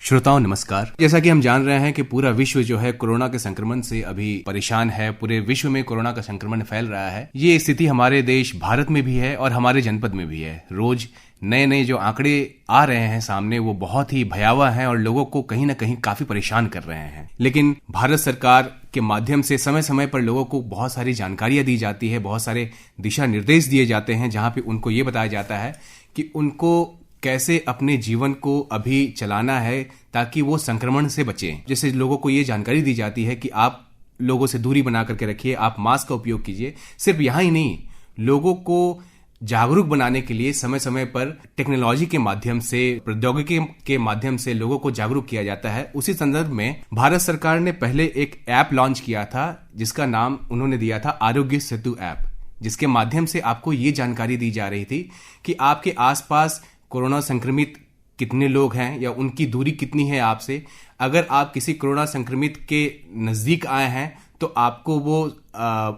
श्रोताओं नमस्कार। जैसा कि हम जान रहे हैं कि पूरा विश्व जो है कोरोना के संक्रमण से अभी परेशान है। पूरे विश्व में कोरोना का संक्रमण फैल रहा है। ये स्थिति हमारे देश भारत में भी है और हमारे जनपद में भी है। रोज नए नए जो आंकड़े आ रहे हैं सामने वो बहुत ही भयावह हैं और लोगों को कहीं ना कहीं काफी परेशान कर रहे हैं। लेकिन भारत सरकार के माध्यम से समय समय पर लोगों को बहुत सारी जानकारियां दी जाती है, बहुत सारे दिशा निर्देश दिए जाते हैं, जहां पे उनको ये बताया जाता है कि उनको कैसे अपने जीवन को अभी चलाना है ताकि वो संक्रमण से बचें। जैसे लोगों को ये जानकारी दी जाती है कि आप लोगों से दूरी बना करके रखिए, आप मास्क का उपयोग कीजिए। सिर्फ यहाँ ही नहीं, लोगों को जागरूक बनाने के लिए समय समय पर टेक्नोलॉजी के माध्यम से, प्रौद्योगिकी के माध्यम से लोगों को जागरूक किया जाता है। उसी संदर्भ में भारत सरकार ने पहले एक ऐप लॉन्च किया था जिसका नाम उन्होंने दिया था आरोग्य सेतु ऐप, जिसके माध्यम से आपको ये जानकारी दी जा रही थी कि आपके आसपास कोरोना संक्रमित कितने लोग हैं या उनकी दूरी कितनी है आपसे। अगर आप किसी कोरोना संक्रमित के नजदीक आए हैं तो आपको वो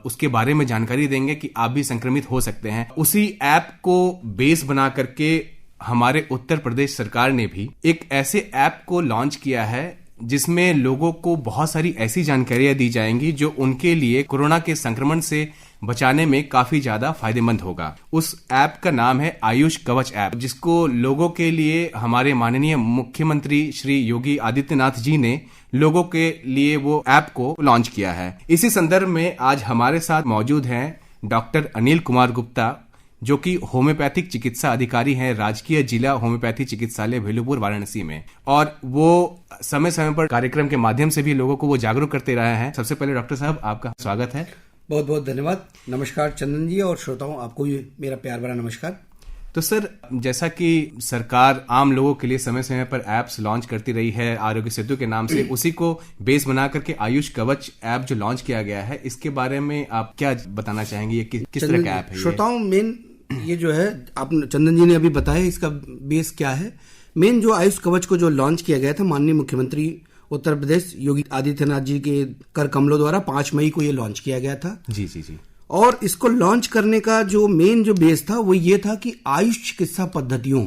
उसके बारे में जानकारी देंगे कि आप भी संक्रमित हो सकते हैं। उसी ऐप को बेस बना करके हमारे उत्तर प्रदेश सरकार ने भी एक ऐसे ऐप को लॉन्च किया है जिसमें लोगों को बहुत सारी ऐसी जानकारियां दी जाएंगी जो उनके लिए कोरोना के संक्रमण से बचाने में काफी ज्यादा फायदेमंद होगा। उस ऐप का नाम है आयुष कवच ऐप, जिसको लोगों के लिए हमारे माननीय मुख्यमंत्री श्री योगी आदित्यनाथ जी ने लोगों के लिए वो ऐप को लॉन्च किया है। इसी संदर्भ में आज हमारे साथ मौजूद हैं डॉक्टर अनिल कुमार गुप्ता, जो कि होम्योपैथिक चिकित्सा अधिकारी हैं राजकीय जिला होम्योपैथी चिकित्सालय भेलुपुर वाराणसी में, और वो समय समय पर कार्यक्रम के माध्यम से भी लोगों को वो जागरूक करते रहे हैं। सबसे पहले डॉक्टर साहब आपका स्वागत है। बहुत बहुत धन्यवाद। नमस्कार चंदन जी, और श्रोताओं आपको भी मेरा प्यार भरा नमस्कार। तो सर, जैसा कि सरकार आम लोगों के लिए समय समय पर ऐप्स लॉन्च करती रही है आरोग्य सेतु के नाम से, उसी को बेस बना करके आयुष कवच ऐप जो लॉन्च किया गया है, इसके बारे में आप क्या बताना चाहेंगे? ये किस तरह का ऐप है? श्रोताओं, मेन ये जो है, आप चंदन जी ने अभी बताया इसका बेस क्या है। मेन जो आयुष कवच को जो लॉन्च किया गया था माननीय मुख्यमंत्री उत्तर प्रदेश योगी आदित्यनाथ जी के कर कमलों द्वारा 5 मई को ये लॉन्च किया गया था। जी जी जी। और इसको लॉन्च करने का जो मेन जो बेस था वो ये था कि आयुष चिकित्सा पद्धतियों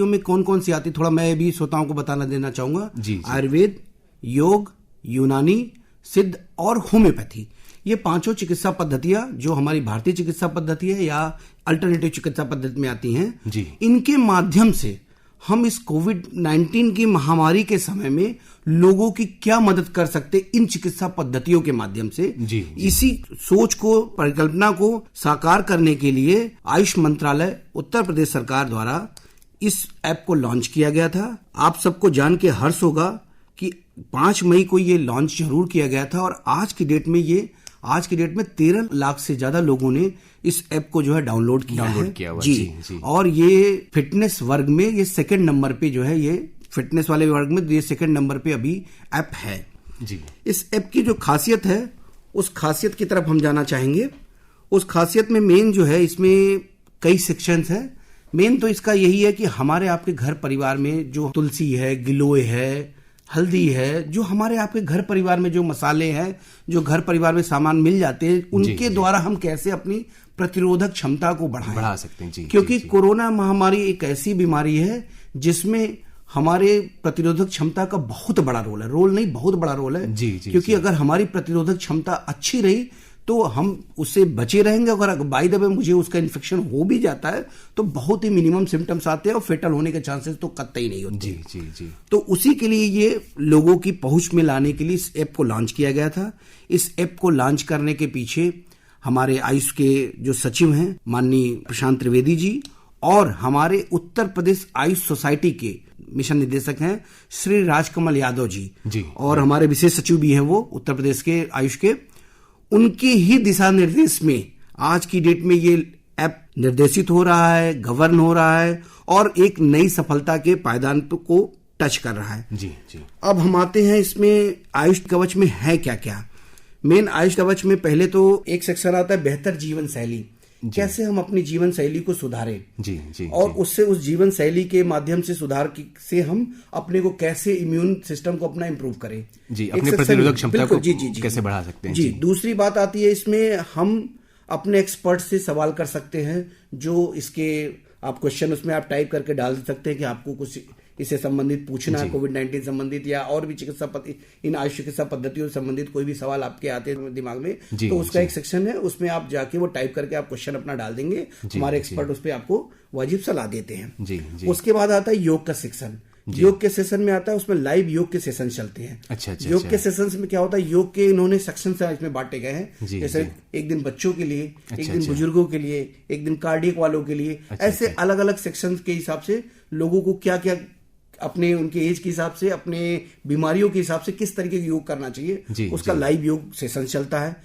में कौन कौन सी आती, थोड़ा मैं भी श्रोताओं को बताना देना चाहूंगा। आयुर्वेद, योग, यूनानी, सिद्ध और होम्योपैथी, ये 5 चिकित्सा पद्धतियां जो हमारी भारतीय चिकित्सा पद्धति है या अल्टरनेटिव चिकित्सा पद्धति में आती हैं जी। इनके माध्यम से हम इस कोविड-19 की महामारी के समय में लोगों की क्या मदद कर सकते इन चिकित्सा पद्धतियों के माध्यम से जी। इसी सोच को, परिकल्पना को साकार करने के लिए आयुष मंत्रालय उत्तर प्रदेश सरकार द्वारा इस ऐप को लॉन्च किया गया था। आप सबको जान के हर्ष होगा कि 5 मई को ये लॉन्च जरूर किया गया था और आज की डेट में 13 लाख से ज्यादा लोगों ने इस ऐप को जो है डाउनलोड किया हुआ जी। और ये फिटनेस वर्ग में ये 2nd नंबर पे जो है, ये फिटनेस वाले वर्ग में ये 2nd नंबर पे अभी ऐप है जी। इस ऐप की जो खासियत है, उस खासियत की तरफ हम जाना चाहेंगे। उस खासियत में मेन जो है, इसमें कई सेक्शंस है। मेन तो इसका यही है कि हमारे आपके घर परिवार में जो तुलसी है, गिलोय है, हल्दी है, जो हमारे आपके घर परिवार में जो मसाले हैं, जो घर परिवार में सामान मिल जाते हैं, उनके द्वारा हम कैसे अपनी प्रतिरोधक क्षमता को बढ़ा सकते हैं जी। क्योंकि कोरोना महामारी एक ऐसी बीमारी है जिसमें हमारे प्रतिरोधक क्षमता का बहुत बड़ा रोल है जी, क्योंकि अगर हमारी प्रतिरोधक क्षमता अच्छी रही तो हम उससे बचे रहेंगे। अगर बाय द वे मुझे उसका इन्फेक्शन हो भी जाता है तो बहुत ही मिनिमम सिम्टम्स आते हैं और फेटल होने के चांसेस तो कतई नहीं होते जी। तो उसी के लिए ये लोगों की पहुंच में लाने के लिए इस ऐप को लॉन्च किया गया था। इस ऐप को लॉन्च करने के पीछे हमारे आयुष के जो सचिव हैं माननीय प्रशांत त्रिवेदी जी, और हमारे उत्तर प्रदेश आयुष सोसाइटी के मिशन निदेशक हैं श्री राजकमल यादव जी, और हमारे विशेष सचिव भी हैं वो उत्तर प्रदेश के आयुष के। उनके ही दिशा निर्देश में आज की डेट में ये ऐप निर्देशित हो रहा है, गवर्न हो रहा है और एक नई सफलता के पायदान को टच कर रहा है जी। अब हम आते हैं इसमें आयुष कवच में है क्या क्या। मेन आयुष कवच में पहले तो एक सेक्शन आता है बेहतर जीवन शैली, कैसे हम अपनी जीवन शैली को सुधारें जी। और उससे उस जीवन शैली के माध्यम से सुधार से हम अपने को कैसे इम्यून सिस्टम को अपना इंप्रूव करें जी, अपने प्रतिरोधक क्षमता को जी कैसे बढ़ा सकते हैं जी। दूसरी बात आती है इसमें हम अपने एक्सपर्ट से सवाल कर सकते हैं, जो इसके आप क्वेश्चन उसमें आप टाइप करके डाल सकते हैं कि आपको कुछ इससे संबंधित पूछना है, कोविड-19 संबंधित या और भी इन आयुष चिकित्सा पद्धतियों से संबंधित कोई भी सवाल आपके आते हैं दिमाग में, तो उसका एक सेक्शन है, उसमें आप जाके वो टाइप करके आप क्वेश्चन अपना डाल देंगे, हमारे एक्सपर्ट उस पर आपको वाजिब सलाह देते हैं। उसके बाद आता है योग का सेक्शन। योग के सेशन में आता है, उसमें लाइव योग के सेशन चलते हैं। अच्छा, योग के सेशन में क्या होता है, योग के इन्होंने सेक्शन से इसमें बांटे गए हैं, जैसे एक दिन बच्चों के लिए, एक दिन बुजुर्गों के लिए, एक दिन कार्डियक वालों के लिए, ऐसे अलग अलग सेक्शन के हिसाब से लोगों को क्या क्या अपने उनके एज के हिसाब से, अपने बीमारियों के हिसाब से किस तरीके का योग करना चाहिए, उसका लाइव योग सेशन चलता है।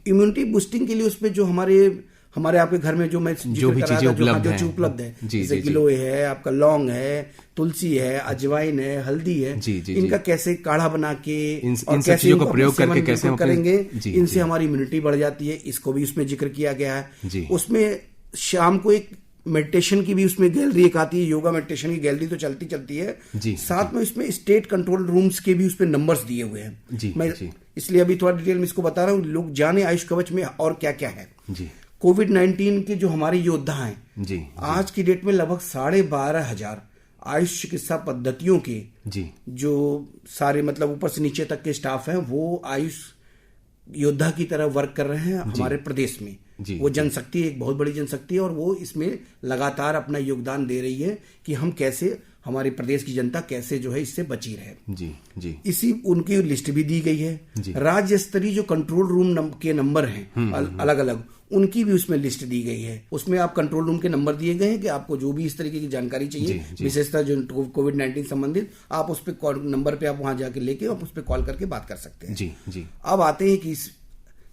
इम्यूनिटी बूस्टिंग के लिए उसमें जो हमारे आपके घर में जो मैं जो भी चीजें उपलब्ध है, जैसे गिलोय है, आपका लौंग है, तुलसी है, अजवाइन है, हल्दी है, इनका कैसे काढ़ा बना के और कैसे चीजों को प्रयोग करके कैसे करेंगे, इनसे हमारी इम्यूनिटी बढ़ जाती है। इसको भी उसमें जिक्र किया गया है। उसमें शाम को एक मेडिटेशन की भी उसमें गैलरी एक आती है, योगा मेडिटेशन की गैलरी तो चलती है। साथ में इसमें स्टेट कंट्रोल रूम्स के भी उसमें नंबर्स दिए हुए हैं। मैं इसलिए अभी थोड़ा डिटेल में इसको बता रहा हूँ, लोग जाने आयुष कवच में और क्या क्या है। कोविड-19 के जो हमारे योद्धा हैं, आज की डेट में लगभग 12,500 आयुष चिकित्सा पद्धतियों के जो सारे मतलब ऊपर से नीचे तक के स्टाफ हैं, वो आयुष योद्धा की तरह वर्क कर रहे हैं हमारे प्रदेश में। वो जनशक्ति एक बहुत बड़ी जनशक्ति है और वो इसमें लगातार अपना योगदान दे रही है कि हम कैसे, हमारे प्रदेश की जनता कैसे जो है इससे बची रहे। इसी उनकी लिस्ट भी दी गई है। राज्य स्तरीय जो कंट्रोल रूम के नंबर हैं अलग अलग, उनकी भी उसमें लिस्ट दी गई है। उसमें आप कंट्रोल रूम के नंबर दिए गए हैं कि आपको जो भी इस तरीके की जानकारी चाहिए, विशेषतः जो कोविड-19 संबंधित, आप उस पे नंबर पे आप वहां जाके लेके आप उस पे कॉल करके बात कर सकते हैं। अब आते हैं कि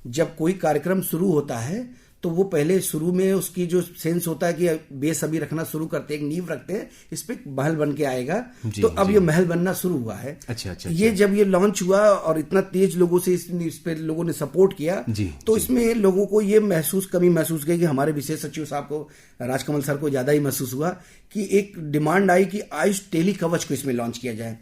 जब कोई कार्यक्रम शुरू होता है तो वो पहले शुरू में उसकी जो सेंस होता है कि बेस अभी रखना शुरू करते हैं, एक नींव रखते हैं, इस पे महल बन के आएगा। तो अब ये महल बनना शुरू हुआ है। ये जब ये लॉन्च हुआ और इतना तेज लोगों से इस पे लोगों ने सपोर्ट किया, तो इसमें लोगों को ये कमी महसूस की कि हमारे विशेष सचिव साहब को, राजकमल सर को ज्यादा ही महसूस हुआ कि एक डिमांड आई कि आयुष टेली कवच को इसमें लॉन्च किया जाए।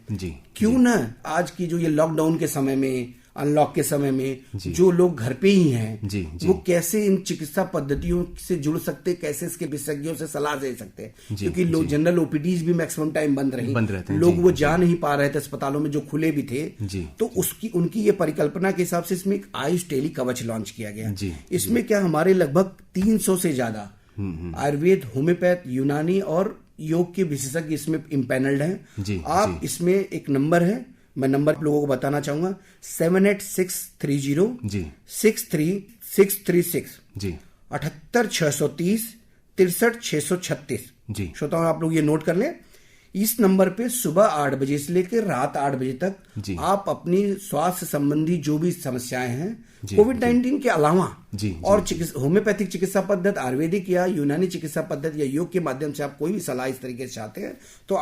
क्यों ना आज की जो ये लॉकडाउन के समय में, अनलॉक के समय में जो लोग घर पे ही हैं, वो कैसे इन चिकित्सा पद्धतियों से जुड़ सकते, कैसे इसके विशेषज्ञों से सलाह दे सकते हैं। क्योंकि लोग जनरल ओपीडीज भी मैक्सिमम टाइम बंद रही, लोग वो जा नहीं पा रहे थे अस्पतालों में जो खुले भी थे। तो उनकी ये परिकल्पना के हिसाब से इसमें एक आयुष टेली कवच लॉन्च किया गया। इसमें क्या हमारे लगभग 300 से ज्यादा आयुर्वेद, होम्योपैथ, यूनानी और योग के विशेषज्ञ इसमें इम्पैनल्ड हैं। आप इसमें एक नंबर है, मैं नंबर लोगों को बताना चाहूंगा, 78630 63636 78630 63636। श्रोताओं आप लोग ये नोट कर लें। इस नंबर पे सुबह 8 बजे से लेकर रात 8 बजे तक आप अपनी स्वास्थ्य संबंधी जो भी समस्याएं हैं, कोविड-19 के अलावा और होम्योपैथिक चिकित्सा पद्धति, आयुर्वेदिक या यूनानी चिकित्सा पद्धति या योग के माध्यम से आप कोई भी सलाह इस तरीके से चाहते हैं, तो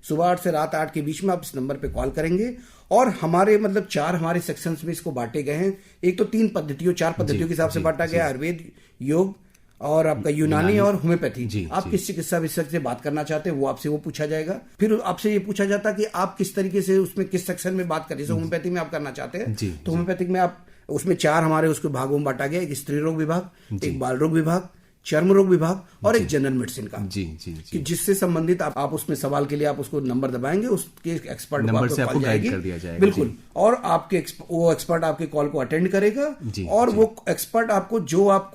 सुबह 8 से रात 8 के बीच में आप इस नंबर पे कॉल करेंगे। और हमारे मतलब 4 हमारे सेक्शंस में इसको बांटे गए हैं। एक तो 4 पद्धतियों के हिसाब से बांटा गया, आयुर्वेद, योग और आपका यूनानी और होम्योपैथी। आप किस चिकित्सा विशेषज्ञ से बात करना चाहते हैं, वो आपसे वो पूछा जाएगा। फिर आपसे ये पूछा जाता है कि आप किस तरीके से उसमें किस सेक्शन में बात करें। जैसे होम्योपैथी में आप करना चाहते हैं तो होम्योपैथिक में आप उसमें 4 हमारे उसके भागों में बांटा गया, एक स्त्री रोग विभाग, एक बाल रोग विभाग, चर्म रोग विभाग और एक जनरल मेडिसिन का। कि जिससे संबंधित आप उसमें सवाल के लिए आप उसको नंबर दबाएंगे, उसके एक्सपर्ट नंबर से आपको गाइड कर दिया जाएगा। बिल्कुल। और वो एक्सपर्ट आपके कॉल को अटेंड करेगा और वो एक्सपर्ट आपको जो आप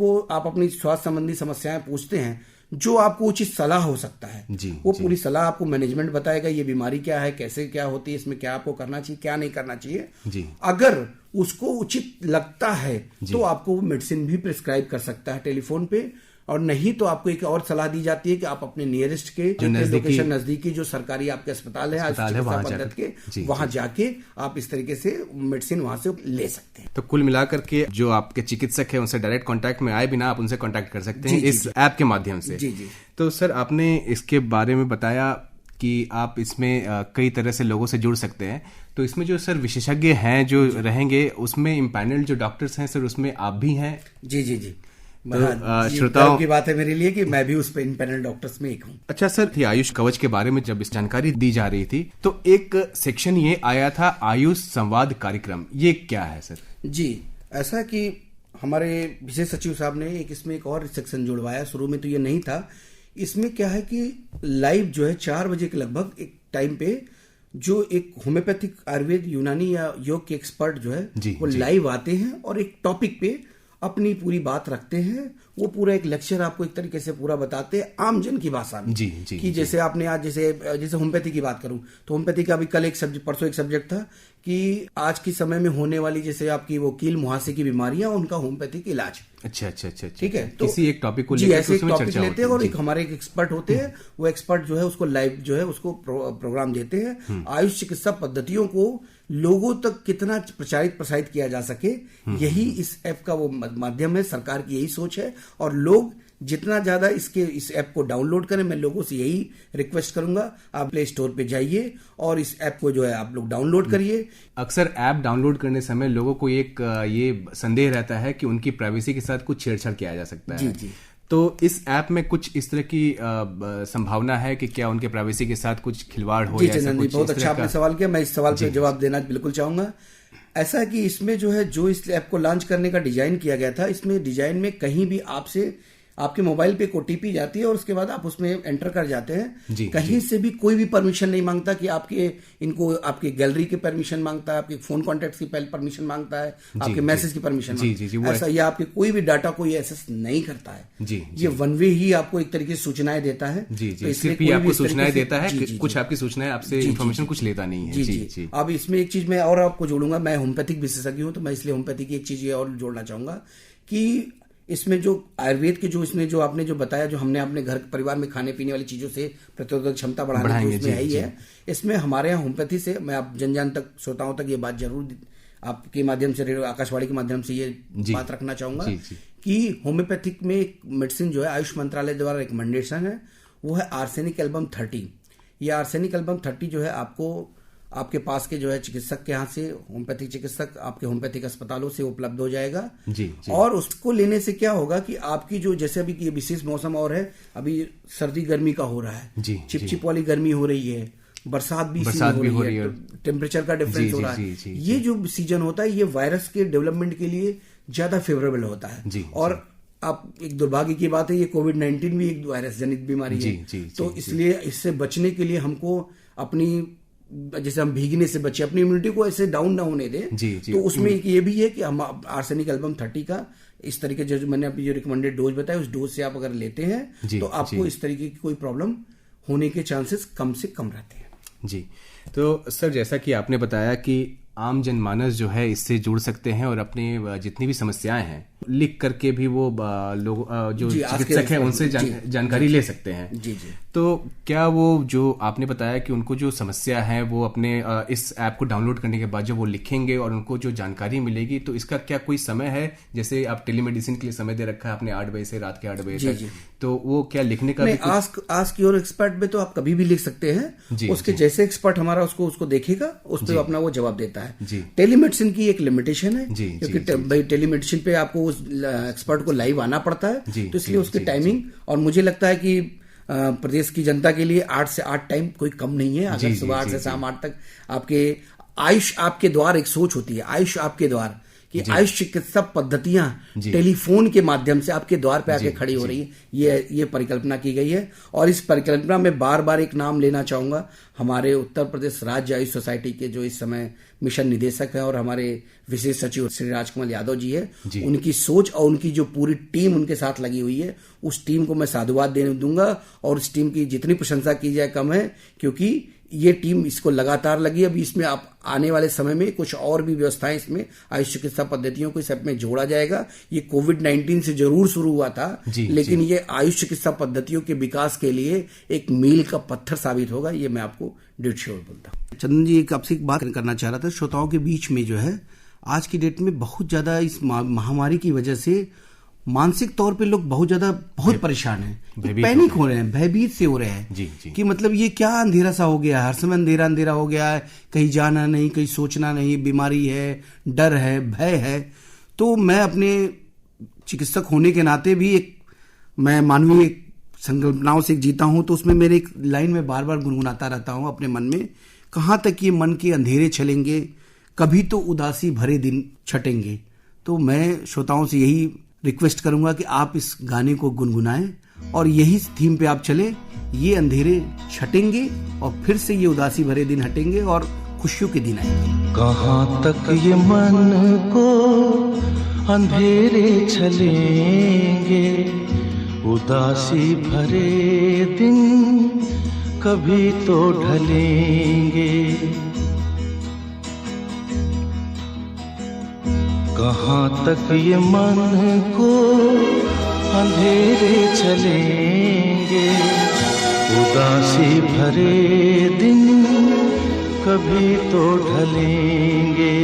अपनी स्वास्थ्य संबंधी समस्याएं पूछते हैं, जो आपको उचित सलाह हो सकता है, वो पूरी सलाह आपको मैनेजमेंट बताएगा। ये बीमारी क्या है, कैसे क्या होती है, इसमें क्या आपको करना चाहिए, क्या नहीं करना चाहिए। अगर उसको उचित लगता है तो आपको मेडिसिन भी प्रिस्क्राइब कर सकता है टेलीफोन पे, और नहीं तो आपको एक और सलाह दी जाती है कि आप अपने नियरेस्ट के लोकेशन, नजदीकी जो सरकारी आपके अस्पताल है वहां जाके आप इस तरीके से मेडिसिन वहां से ले सकते हैं। तो कुल मिलाकर के जो आपके चिकित्सक है उनसे डायरेक्ट कांटेक्ट में आए बिना आप उनसे कांटेक्ट कर सकते हैं इस ऐप के माध्यम से। तो सर आपने इसके बारे में बताया कि आप इसमें कई तरह से लोगों से जुड़ सकते हैं। तो इसमें जो सर विशेषज्ञ हैं जो रहेंगे, उसमें इम्पैनल्ड जो डॉक्टर्स हैं सर, उसमें आप भी हैं? जी। तो श्रोताओं की बात है मेरे लिए कि मैं भी उस पे पैनल डॉक्टर्स में एक हूँ। अच्छा सर, आयुष कवच के बारे में जब इस जानकारी दी जा रही थी तो एक सेक्शन ये आया था आयुष संवाद कार्यक्रम, ये क्या है सर? जी, ऐसा कि हमारे विशेष सचिव साहब ने इसमें एक और सेक्शन जुड़वाया। शुरू में तो ये नहीं था। इसमें क्या है कि लाइव जो है 4 बजे के लगभग एक टाइम पे जो एक होम्योपैथिक, आयुर्वेद, यूनानी या योग के एक्सपर्ट जो है वो लाइव आते हैं और एक टॉपिक पे अपनी पूरी बात रखते हैं। वो पूरा एक लेक्चर आपको एक तरीके से पूरा बताते हैं आम जन की भाषा में। कि जैसे आपने आज जैसे होम्योपैथी की बात करूं तो होम्योपैथी का अभी कल एक सब्जेक्ट, परसों एक सब्जेक्ट था कि आज के समय में होने वाली जैसे आपकी वो कील मुहासे की बीमारियां, उनका होम्योपैथिक इलाज। अच्छा, ठीक है। तो किसी एक टॉपिक को लेकर ऐसे एक टॉपिक लेते हैं और एक हमारे एक एक्सपर्ट होते हैं, वो एक्सपर्ट जो है उसको लाइव जो है उसको प्रोग्राम देते हैं। आयुष चिकित्सा पद्धतियों को लोगों तक कितना प्रसारित किया जा सके, यही इस ऐप का वो माध्यम है। सरकार की यही सोच है और लोग जितना ज्यादा इस ऐप को डाउनलोड करें, मैं लोगों से यही रिक्वेस्ट करूंगा, आप प्ले स्टोर पे जाइए और इस ऐप को जो है आप लोग डाउनलोड करिए। अक्सर ऐप डाउनलोड करने समय लोगों को एक ये संदेह रहता है कि उनकी प्राइवेसी के साथ कुछ छेड़छाड़ किया जा सकता है। जी। तो इस ऐप में कुछ इस तरह की संभावना है कि क्या उनके प्राइवेसी के साथ कुछ खिलवाड़ हो? जी चंदन जी, बहुत अच्छा आपने सवाल किया। मैं इस सवाल पे जवाब देना बिल्कुल चाहूंगा। ऐसा है कि इसमें जो है, जो इस ऐप को लॉन्च करने का डिजाइन किया गया था, इसमें डिजाइन में कहीं भी आपसे आपके मोबाइल पे एक ओटीपी जाती है और उसके बाद आप उसमें एंटर कर जाते हैं। कहीं से भी कोई भी परमिशन नहीं मांगता कि आपकी गैलरी की परमिशन मांगता है, आपके फोन कॉन्टेक्ट की परमिशन मांगता है, आपके मैसेज की परमिशन मांगता है। ऐसा या आपके कोई भी डाटा को ये एक्सेस नहीं करता है। ये वन वे ही आपको एक तरीके से सूचनाएं देता है। सिर्फ ये आपको सूचनाएं देता है, कुछ आपकी सूचनाएं आपसे इन्फॉर्मेशन कुछ लेता नहीं है। जी। अब इसमें एक चीज मैं और आपको जोड़ूंगा, मैं होम्योपैथिक विशेषज्ञ हूं तो मैं इसलिए होम्योपैथी की एक चीज ये और जोड़ना चाहूंगा कि इसमें जो आयुर्वेद के जो इसमें जो आपने जो बताया, जो हमने अपने घर परिवार में खाने पीने वाली चीजों से प्रतिरोधक क्षमता बढ़ाने इसमें है ही है। इसमें हमारे यहाँ होम्योपैथी से मैं आप जन तक, श्रोताओं तक ये बात जरूर आपके माध्यम से, रेडियो आकाशवाणी के माध्यम से ये बात रखना चाहूंगा कि होम्योपैथिक में एक मेडिसिन जो है आयुष मंत्रालय द्वारा रिकमेंडेशन है, वो है आर्सेनिक एल्बम 30। ये आर्सेनिक एल्बम 30 जो है आपको आपके पास के जो है चिकित्सक के यहाँ से, होम्योपैथिक चिकित्सक आपके होम्योपैथिक अस्पतालों से उपलब्ध हो जाएगा। जी। और उसको लेने से क्या होगा कि आपकी जो, जैसे अभी ये विशेष मौसम और है, अभी सर्दी गर्मी का हो रहा है, चिपचिप वाली गर्मी हो रही है, बरसात भी हो रही है, टेम्परेचर का डिफरेंस हो रहा है। ये जो सीजन होता है ये वायरस के डेवलपमेंट के लिए ज्यादा फेवरेबल होता है। और आप, एक दुर्भाग्य की बात है, ये कोविड-19 भी एक वायरस जनित बीमारी है। तो इसलिए इससे बचने के लिए हमको अपनी, जैसे हम भीगने से बचे, अपनी इम्यूनिटी को ऐसे डाउन ना होने दें। तो उसमें ये भी है कि हम आर्सेनिक एल्बम 30 का इस तरीके जो मैंने अभी जो रिकमेंडेड डोज बताया, उस डोज से आप अगर लेते हैं तो आपको इस तरीके की कोई प्रॉब्लम होने के चांसेस कम से कम रहते हैं। जी। तो सर, जैसा कि आपने बताया कि आम जनमानस जो है इससे जुड़ सकते हैं और अपनी जितनी भी समस्याएं हैं लिख करके भी वो लोग जो चिकित्सक हैं उनसे जानकारी ले सकते हैं। जी। तो क्या वो जो आपने बताया कि उनको जो समस्या है वो अपने इस ऐप को डाउनलोड करने के बाद जो वो लिखेंगे और उनको जो जानकारी मिलेगी, तो इसका क्या कोई समय है? जैसे आप टेलीमेडिसिन के लिए समय दे रखा है आपने 8 बजे से रात के 8 बजे तक, तो वो क्या लिखने का? आस्क योर एक्सपर्ट में तो आप कभी भी लिख सकते हैं। उसके जैसे एक्सपर्ट हमारा उसको देखेगा, उस पर अपना वो जवाब देता है। टेलीमेडिसिन की एक लिमिटेशन है, क्योंकि टेलीमेडिसिन पे आपको उस एक्सपर्ट को लाइव आना पड़ता है, तो इसलिए उसकी टाइमिंग, और मुझे लगता है कि प्रदेश की जनता के लिए 8 से 8 टाइम कोई कम नहीं है। अगर सुबह 8 से शाम 8 तक आपके आयुष आपके द्वार एक सोच होती है, आयुष आपके द्वार, कि आयुष चिकित्सा पद्धतियां टेलीफोन के माध्यम से आपके द्वार पे आके खड़ी हो रही है। ये परिकल्पना की गई है। और इस परिकल्पना में बार बार एक नाम लेना चाहूंगा, हमारे उत्तर प्रदेश राज्य आयुष सोसाइटी के जो इस समय मिशन निदेशक है और हमारे विशेष सचिव श्री राजकमल यादव जी है, उनकी सोच और उनकी जो पूरी टीम उनके साथ लगी हुई है, उस टीम को मैं साधुवाद देने दूंगा। और उस टीम की जितनी प्रशंसा की जाए कम है, क्योंकि ये टीम इसको लगातार लगी। अभी इसमें आप आने वाले समय में कुछ और भी व्यवस्थाएं इसमें आयुष चिकित्सा पद्धतियों को इस ऐप में जोड़ा जाएगा। ये कोविड-19 से जरूर शुरू हुआ था, लेकिन ये आयुष चिकित्सा पद्धतियों के विकास के लिए एक मील का पत्थर साबित होगा। ये मैं आपको डेट श्योर बोलता हूँ। चंदन जी, एक आपसे एक बात करना चाह रहा था। श्रोताओं के बीच में जो है आज की डेट में बहुत ज्यादा इस महामारी की वजह से मानसिक तौर पे लोग बहुत परेशान हैं, पैनिक हो रहे हैं, भयभीत से हो रहे हैं कि मतलब ये क्या अंधेरा सा हो गया है, हर समय अंधेरा अंधेरा हो गया है, कहीं जाना नहीं, कहीं सोचना नहीं, बीमारी है, डर है, भय है। तो मैं अपने चिकित्सक होने के नाते भी मैं मानवीय संकल्पनाओं से जीता हूं, तो उसमें मेरे एक लाइन में बार बार गुनगुनाता रहता हूं अपने मन में, कहां तक ये मन के अंधेरे चलेंगे, कभी तो उदासी भरे दिन छटेंगे। तो मैं श्रोताओं से यही रिक्वेस्ट करूंगा कि आप इस गाने को गुनगुनाएं और यही थीम पे आप चले, ये अंधेरे छटेंगे और फिर से ये उदासी भरे दिन हटेंगे और खुशियों के दिन आएंगे। कहाँ तक ये मन को अंधेरे चलेंगे, उदासी भरे दिन कभी तो ढलेंगे। कहाँ तक ये मन को अंधेरे चलेंगे, उदासी भरे दिन कभी तो ढलेंगे।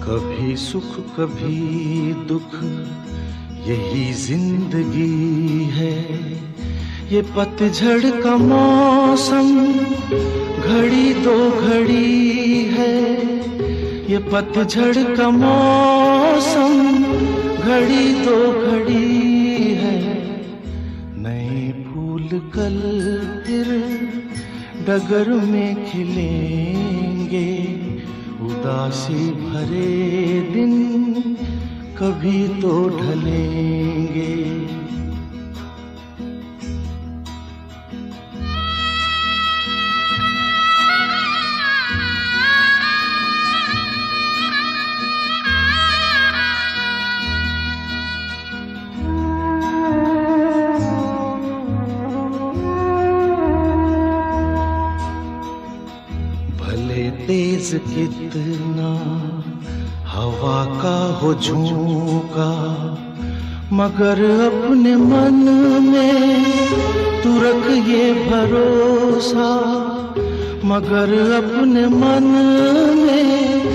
कभी सुख कभी दुख, यही जिंदगी है। ये पतझड़ का मौसम घड़ी दो घड़ी है। ये पतझड़ का मौसम घड़ी दो घड़ी है। नए फूल कल फिर डगर में खिलेंगे, उदासी भरे दिन कभी तो ढलेंगे। भले तेज कितना हवा का हो झोंका, मगर अपने मन में तू रख ये भरोसा। मगर अपने मन में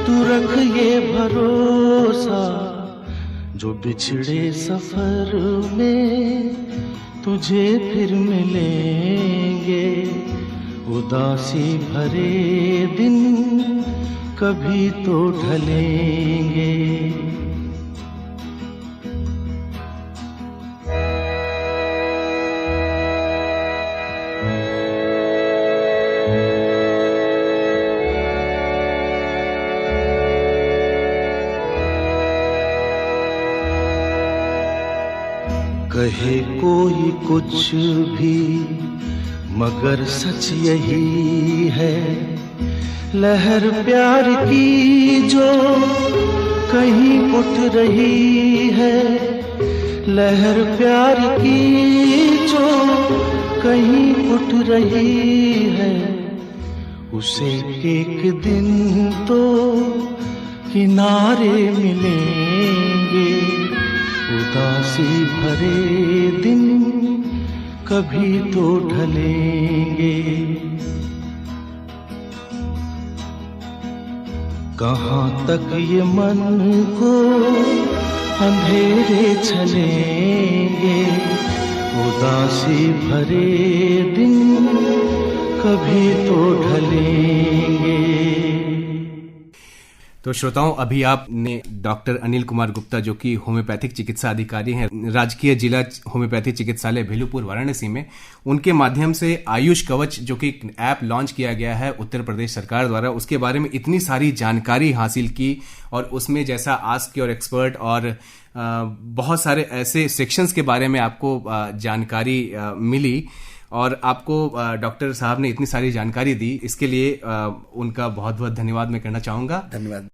तू रख ये भरोसा, जो बिछड़े सफर में तुझे फिर मिलेंगे। उदासी भरे दिन कभी तो ढलेंगे। कहे कोई कुछ भी, मगर सच यही है। लहर प्यार की जो कहीं उठ रही है। लहर प्यार की जो कहीं उठ रही है। उसे एक दिन तो किनारे मिलेंगे। उदासी भरे दिन कभी तो ढलेंगे। कहाँ तक ये मन को अंधेरे चलेंगे, उदासी भरे दिन कभी तो ढलेंगे। तो श्रोताओं, अभी आपने डॉक्टर अनिल कुमार गुप्ता, जो कि होम्योपैथिक चिकित्सा अधिकारी हैं राजकीय जिला होम्योपैथिक चिकित्सालय भेलूपुर वाराणसी में, उनके माध्यम से आयुष कवच जो कि ऐप लॉन्च किया गया है उत्तर प्रदेश सरकार द्वारा, उसके बारे में इतनी सारी जानकारी हासिल की। और उसमें जैसा आस्क योर एक्सपर्ट और बहुत सारे ऐसे सेक्शंस के बारे में आपको जानकारी मिली और आपको डॉक्टर साहब ने इतनी सारी जानकारी दी, इसके लिए उनका बहुत बहुत धन्यवाद मैं करना चाहूंगा। धन्यवाद।